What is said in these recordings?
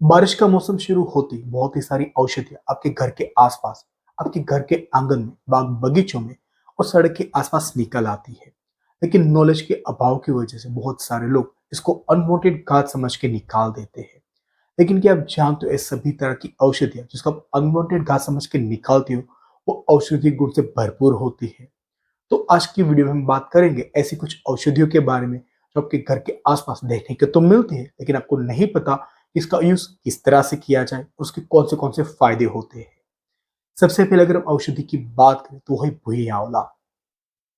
बारिश का मौसम शुरू होते ही बहुत ही सारी औषधियाँ आपके घर के आसपास, आपके घर के आंगन में, बाग बगीचों में और सड़क के आसपास निकल आती है। लेकिन नॉलेज के अभाव की वजह से बहुत सारे लोग इसको अनवांटेड घात समझ के निकाल देते हैं। लेकिन क्या आप जानते हो ये सभी तरह की औषधियाँ जिसको आप अनवांटेड घात समझ के निकालते हो, वो औषधि गुण से भरपूर होती है। तो आज की वीडियो में हम बात करेंगे ऐसी कुछ औषधियों के बारे में जो आपके घर के आसपास देखने को तो मिलती है, लेकिन आपको नहीं पता कि इसका यूज किस तरह से किया जाए, उसके कौन से फायदे होते हैं। सबसे पहले अगर हम औषधि की बात करें तो वही भुई आंवला।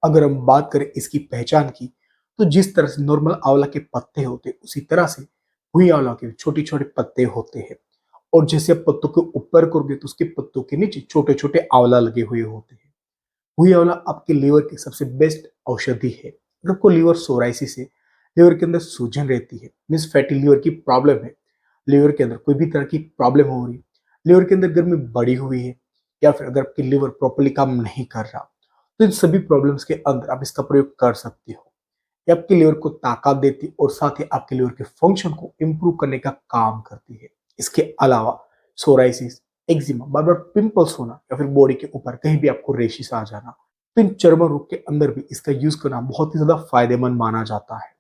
अगर हम बात करें इसकी पहचान की, तो जिस तरह से नॉर्मल आंवला के पत्ते होते हैं उसी तरह से भुई आंवला के छोटे छोटे पत्ते होते हैं। और जैसे आप पत्तों के ऊपर करोगे तो उसके पत्तों के नीचे छोटे छोटे आंवला लगे हुए होते हैं। हुई आंवला आपके लीवर की सबसे बेस्ट औषधि है। अगर आपको लीवर सोराइसिस है, लीवर के अंदर सूजन रहती है, मीन्स फैटी लीवर की प्रॉब्लम है, लीवर के अंदर कोई भी तरह की प्रॉब्लम हो रही है, लीवर के अंदर गर्मी बढ़ी हुई है, या फिर अगर आपकी लीवर प्रॉपर्ली काम नहीं कर रहा, तो इन सभी प्रॉब्लम्स के अंदर आप इसका प्रयोग कर सकते हो। ये आपके लीवर को ताकत देती है और साथ ही आपके लीवर के फंक्शन को इम्प्रूव करने का काम करती है। इसके अलावा सोराइसिस, एक्जिमा, बार बार पिंपल्स होना या फिर बॉडी के ऊपर कहीं भी आपको रेशिस आ जाना, तो इन चर्म रोग के अंदर भी इसका यूज करना बहुत ही ज्यादा फायदेमंद माना जाता है।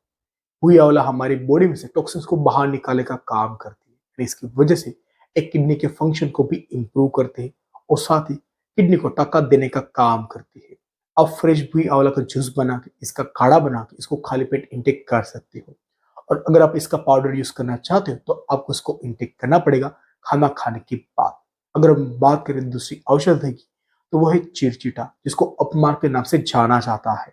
हुई आंवला हमारी बॉडी में से टॉक्सिन्स को बाहर निकालने का काम करती है और इसकी वजह से एक किडनी के फंक्शन को भी इम्प्रूव करते हैं और साथ ही किडनी को ताकत देने का काम करती है। आप फ्रेश हुई आंवला का जूस बना के, इसका काढ़ा बना के इसको खाली पेट इंटेक कर सकते हो। और अगर आप इसका पाउडर यूज करना चाहते हो तो आपको इसको इंटेक करना पड़ेगा खाना खाने के बाद। अगर हम बात करें दूसरी औषधि की, तो वो है चिरचिटा, जिसको अपमार के नाम से जाना जाता है।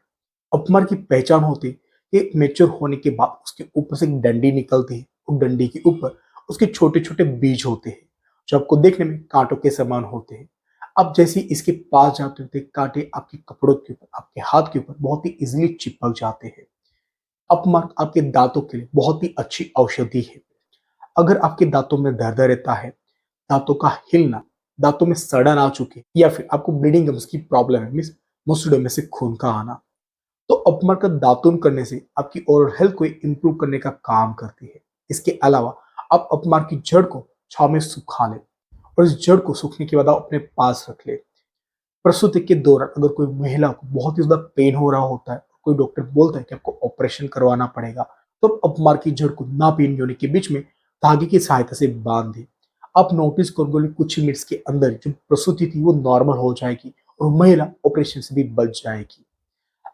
अपमार की पहचान होती है कि मेच्योर होने के बाद उसके ऊपर से एक डंडी निकलती है और डंडी के ऊपर उसके छोटे छोटे बीज होते हैं जो आपको देखने में कांटों के समान होते हैं। आप जैसे ही इसके पास जाते हो तो ये कांटे आपके कपड़ों के ऊपर, आपके हाथ के ऊपर बहुत ही इजीली चिपक जाते हैं। अपमार्क आपके दांतों के लिए बहुत ही अच्छी औषधि है। अगर आपके दांतों में दर्द रहता है, दांतों का हिलना, दांतों में सड़न आ चुकी है, या फिर आपको ब्लीडिंग गम्स की प्रॉब्लम है, मीन्स मुसड़े में से खून का आना, तो अपमर का दातुन करने से आपकी ओरल हेल्थ को इम्प्रूव करने का काम करती है। इसके अलावा आप अपमर की जड़ को छाव में सुखा लें और इस जड़ को सूखने के बाद आप अपने पास रख ले। प्रसूति के दौरान अगर कोई महिला को बहुत ही ज्यादा पेन हो रहा होता है, कोई डॉक्टर बोलता है कि आपको ऑपरेशन करवाना पड़ेगा, तो अपमार की जड़ को ना पेन योनि के बीच में धागे की सहायता से बांध दे। आप नोटिस करोगे कुछ मिनट्स के अंदर जो प्रसूति थी वो नॉर्मल हो जाएगी और महिला ऑपरेशन से भी बच जाएगी।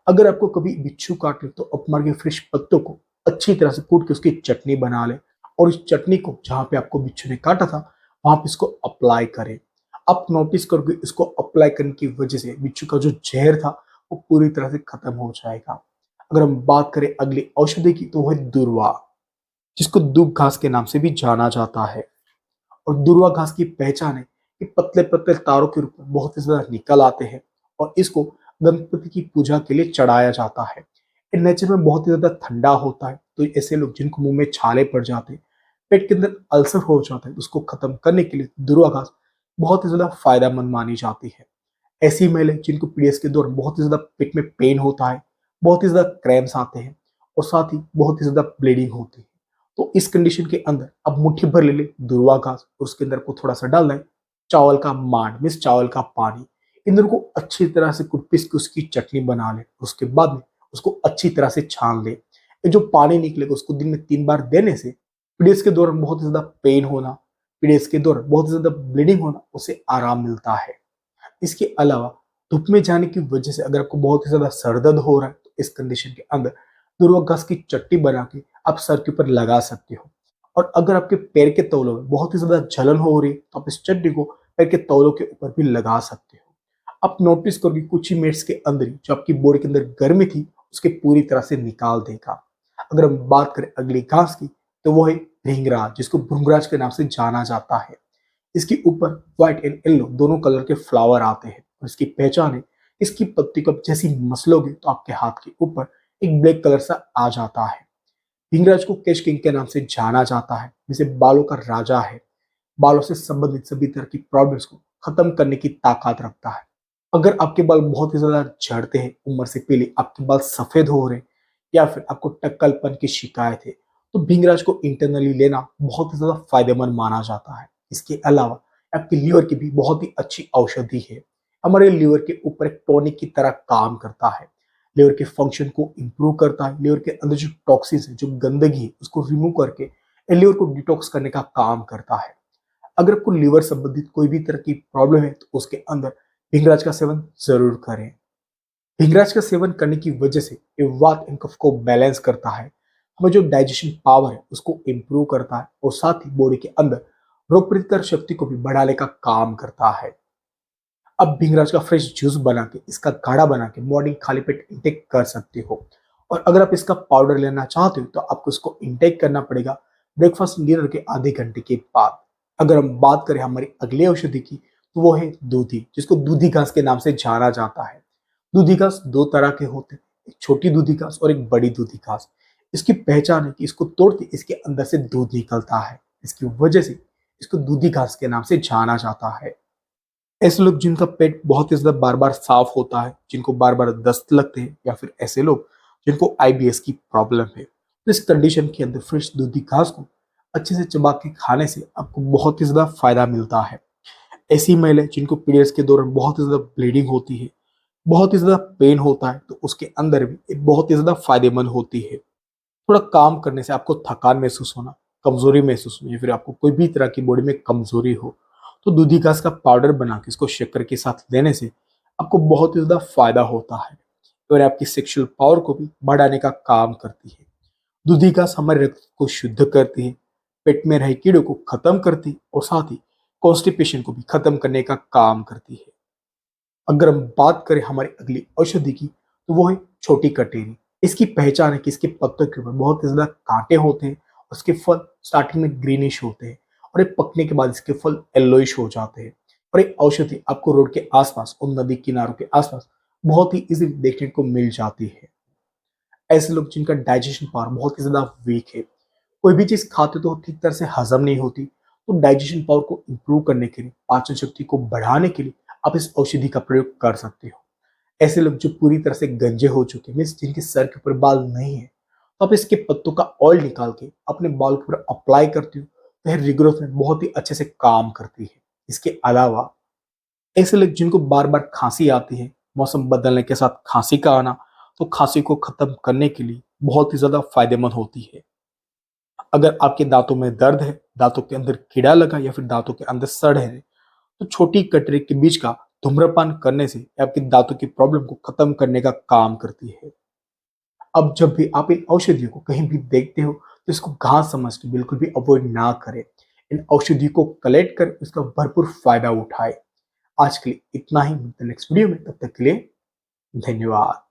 अगर आपको कभी बिच्छू काट ले तो अपमर के फ्रेश पत्तों को अच्छी तरह से कूट के उसकी चटनी बना ले और इस चटनी को जहां पे आपको बिच्छू ने काटा था वहां पे इसको अप्लाई करें। आप नोटिस करोगे इसको अप्लाई करने की वजह से बिच्छू का जो जहर था वो पूरी तरह से खत्म हो जाएगा। अगर हम बात करें अगली औषधि की, तो वह है दुर्वा, जिसको दूब घास के नाम से भी जाना जाता है। और दुर्वा घास की पहचान है कि पतले पतले तारों के रूप में बहुत ही ज्यादा निकल आते हैं और इसको गणपति की पूजा के लिए चढ़ाया जाता है। ये नेचर में बहुत ही ज्यादा ठंडा होता है, तो ऐसे लोग जिनको मुंह में छाले पड़ जाते हैं, पेट के अंदर अल्सर हो जाता है, तो उसको खत्म करने के लिए दुर्वा घास बहुत ही ज्यादा फायदेमंद मानी जाती है। ऐसी महिलाएं जिनको पीरियड्स के दौरान बहुत ही ज्यादा पेट में पेन होता है, बहुत ही ज्यादा क्रैम्स आते हैं और साथ ही बहुत ही ज्यादा ब्लीडिंग होती है, तो इस कंडीशन के अंदर अब मुट्ठी भर ले ले दुर्वा घास और उसके अंदर को थोड़ा सा डालना है चावल का मांड, मीन्स चावल का पानी। इन दोनों को अच्छी तरह से कुट पीस के उसकी चटनी बना ले, उसके बाद में उसको अच्छी तरह से छान ले। ये जो पानी निकलेगा उसको दिन में 3 बार देने से पीरियड्स के दौरान बहुत ही ज्यादा पेन होना, पीरियड्स के दौरान बहुत ही ज्यादा ब्लीडिंग होना, उसे आराम मिलता है। इसके अलावा धूप में जाने की वजह से अगर आपको बहुत ही ज्यादा सर दर्द हो रहा है तो इस कंडीशन के अंदर दुर्वा घास की चट्टी बना के आप सर के ऊपर लगा सकते हो। और अगर आपके पैर के तौलों में बहुत ही ज्यादा जलन हो रही है तो आप इस चट्टी को पैर के तौलों के ऊपर भी लगा सकते हो। आप नोटिस करोगे कुछ ही मिनट्स के अंदर ही जो आपकी बॉडी के अंदर गर्मी थी उसके पूरी तरह से निकाल देगा। अगर हम बात करें अगली घास की, तो वो है भृंगराज, जिसको भृंगराज के नाम से जाना जाता है। इसके ऊपर व्हाइट एंड येलो दोनों कलर के फ्लावर आते हैं और इसकी पहचान है इसकी पत्ती को आप जैसी मसलोगे तो आपके हाथ के ऊपर एक ब्लैक कलर सा आ जाता है। भिंगराज को कैश किंग के नाम से जाना जाता है, जिसे बालों का राजा है। बालों से संबंधित सभी तरह की प्रॉब्लम्स को खत्म करने की ताकत रखता है। अगर आपके बाल बहुत ही ज्यादा झड़ते हैं, उम्र से पहले आपके बाल सफेद हो रहे हैं, या फिर आपको टक्कलपन की शिकायत है, तो भृंगराज को इंटरनली लेना बहुत ही ज्यादा फायदेमंद माना जाता है। इसके अलावा आपके लीवर की भी बहुत ही अच्छी औषधि है। हमारे लीवर के ऊपर एक टॉनिक की तरह काम करता है। लीवर के फंक्शन को इंप्रूव करता है। लीवर के अंदर जो टॉक्सिन्स है, जो गंदगी है, उसको रिमूव करके लीवर को डिटॉक्स करने का काम करता है। अगर आपको लीवर संबंधित कोई भी तरह की प्रॉब्लम है तो उसके अंदर भृंगराज का सेवन जरूर करें। भृंगराज का सेवन करने की वजह से ये वात एंड कफ को बैलेंस करता है। हमें जो डाइजेशन पावर है उसको इंप्रूव करता है और साथ ही बॉडी के अंदर रोग प्रतिकारक शक्ति को भी बढ़ाने का काम करता है। अब भृंगराज का फ्रेश जूस बना के, इसका काढ़ा बना के मॉर्निंग खाली पेट इंटेक कर सकते हो। और अगर आप इसका पाउडर लेना चाहते हो तो आपको इसको इंटेक करना पड़ेगा ब्रेकफास्ट डिनर के आधे घंटे के बाद। अगर हम बात करें हमारी अगली औषधि की तो वो है दूधी, जिसको दूधी घास के नाम से जाना जाता है। दूधी घास दो तरह के होते हैं, एक छोटी दूधी घास और एक बड़ी दूधी घास। इसकी पहचान है कि इसको तोड़ते इसके अंदर से दूध निकलता है। इसकी वजह से इसको दूधी घास के नाम से जाना जाता है। ऐसे लोग जिनका पेट बहुत ही ज्यादा बार बार साफ होता है, जिनको बार बार दस्त लगते हैं, या फिर ऐसे लोग जिनको आईबीएस की प्रॉब्लम है, तो इस कंडीशन के अंदर फ्रेश दूधी घास को अच्छे से चबा के खाने से आपको बहुत ही ज्यादा फायदा मिलता है। ऐसी महिलाएं जिनको पीरियड्स के दौरान बहुत ही ज्यादा ब्लीडिंग होती है, बहुत ही ज्यादा पेन होता है, तो उसके अंदर भी एक बहुत ही ज्यादा फायदेमंद होती है। थोड़ा काम करने से आपको थकान महसूस होना, कमजोरी महसूस होना, या फिर आपको कोई भी तरह की बॉडी में कमजोरी हो, तो दूधी घास का पाउडर बना के इसको शक्कर के साथ लेने से आपको बहुत ही ज्यादा फायदा होता है और आपकी सेक्सुअल पावर को भी बढ़ाने का काम करती है। दूधी घास हमारे रक्त को शुद्ध करती है, पेट में रहे कीड़ों को खत्म करती है और साथ ही कॉन्स्टिपेशन को भी खत्म करने का काम करती है। अगर हम बात करें हमारी अगली औषधि की तो वो है छोटी कटेरी। इसकी पहचान है कि इसके पत्तों के ऊपर बहुत ही ज्यादा कांटे होते हैं, उसके फल स्टार्टिंग में ग्रीनिश होते हैं और ये पकने के बाद इसके फल येलोइश हो जाते हैं। और ये औषधि आपको रोड के आसपास और नदी किनारों के आसपास बहुत ही इजीली देखने को मिल जाती है। ऐसे लोग जिनका डाइजेशन पावर बहुत ही ज्यादा वीक है, कोई भी चीज खाते तो ठीक तरह से हजम नहीं होती, तो डाइजेशन पावर को इंप्रूव करने के लिए, पाचन शक्ति को बढ़ाने के लिए आप इस औषधि का प्रयोग कर सकते हो। ऐसे लोग जो पूरी तरह से गंजे हो चुके हैं, मीन्स जिनके सर के ऊपर बाल नहीं है, तो आप इसके पत्तों का ऑयल निकाल के अपने बाल के ऊपर अप्लाई करते हो तो यह रिग्रोथ में बहुत ही अच्छे से काम करती है। इसके अलावा ऐसे लोग जिनको बार बार खांसी आती है, मौसम बदलने के साथ खांसी का आना, तो खांसी को खत्म करने के लिए बहुत ही ज्यादा फायदेमंद होती है। अगर आपके दांतों में दर्द है, दांतों के अंदर कीड़ा लगा या फिर दांतों के अंदर सड़ है, तो छोटी कटरी के बीज का धूम्रपान करने से आपके दांतों की प्रॉब्लम को खत्म करने का काम करती है। अब जब भी आप इन औषधियों को कहीं भी देखते हो तो इसको घास समझ के बिल्कुल भी अवॉइड ना करें। इन औषधियों को कलेक्ट कर इसका भरपूर फायदा उठाए। आज के लिए इतना ही, मिलते हैं नेक्स्ट वीडियो में, तब तक के लिए धन्यवाद।